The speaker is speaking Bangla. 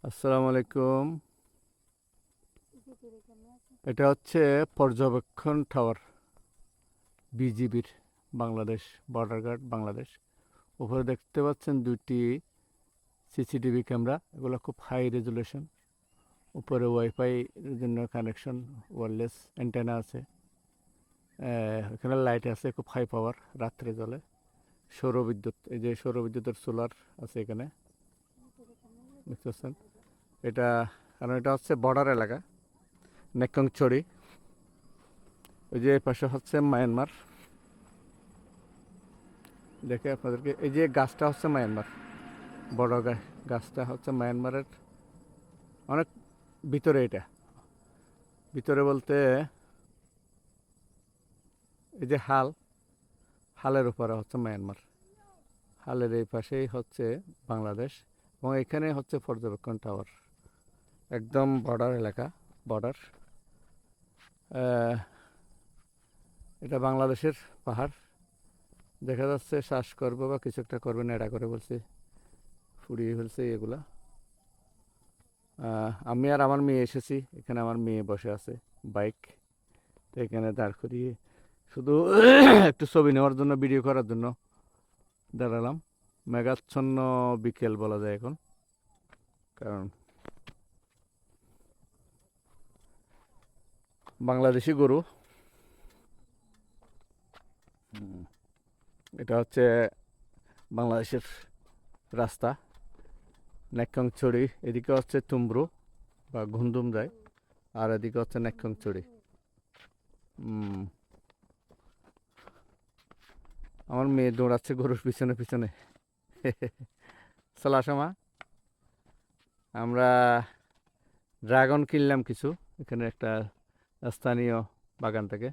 আসসালামু আলাইকুম। এটা হচ্ছে পর্যবেক্ষণ টাওয়ার বিজিবির, বাংলাদেশ বর্ডার গার্ড বাংলাদেশ। উপরে দেখতে পাচ্ছেন দুইটি সিসিটিভি ক্যামেরা, এগুলো খুব হাই রেজুলেশন। উপরে ওয়াইফাই এর জন্য কানেকশন, ওয়্যারলেস অ্যান্টেনা আছে। এখানে লাইট আছে, খুব হাই পাওয়ার, রাত্রে জ্বলে। সৌরবিদ্যুৎ, এই যে সৌরবিদ্যুতের সোলার আছে এখানে, দেখতে পাচ্ছেন। এটা কারণ এটা হচ্ছে বর্ডার এলাকা, নেক্কংছড়ি। ওই যে পাশে হচ্ছে মায়ানমার। দেখে আপনাদেরকে, এই যে গাছটা হচ্ছে মায়ানমার, বড় গাছটা হচ্ছে মায়ানমারের অনেক ভিতরে। এটা ভিতরে বলতে এই যে হালের উপরে হচ্ছে মায়ানমার, হালের এই পাশেই হচ্ছে বাংলাদেশ, এবং এখানে হচ্ছে পর্যবেক্ষণ টাওয়ার, একদম বর্ডার এলাকা, বর্ডার। এটা বাংলাদেশের পাহাড় দেখা যাচ্ছে। শ্বাস করবো বা কিছু একটা করবে না, এটা করে বলছে, ফুরিয়ে ফেলছে এগুলা। আমি আর আমার মেয়ে এসেছি এখানে, আমার মেয়ে বসে আছে বাইক, তো এখানে দাঁড় করিয়ে শুধু একটু ছবি নেওয়ার জন্য, ভিডিও করার জন্য দাঁড়ালাম। মেঘাচ্ছন্ন বিকেল বলা যায় এখন, কারণ বাংলাদেশি গরু। এটা হচ্ছে বাংলাদেশের রাস্তা, নেক্কংছড়ি। এদিকে হচ্ছে তুমব্রু বা ঘুমদুম যায়, আর এদিকে হচ্ছে নেক্কংছড়ি। আমার মেয়ে দৌড়াচ্ছে গরুর পিছনে পিছনে। চলে আসো মা। আমরা ড্রাগন কিনলাম কিছু, এখানে একটা স্থানীয় বাগান থেকে।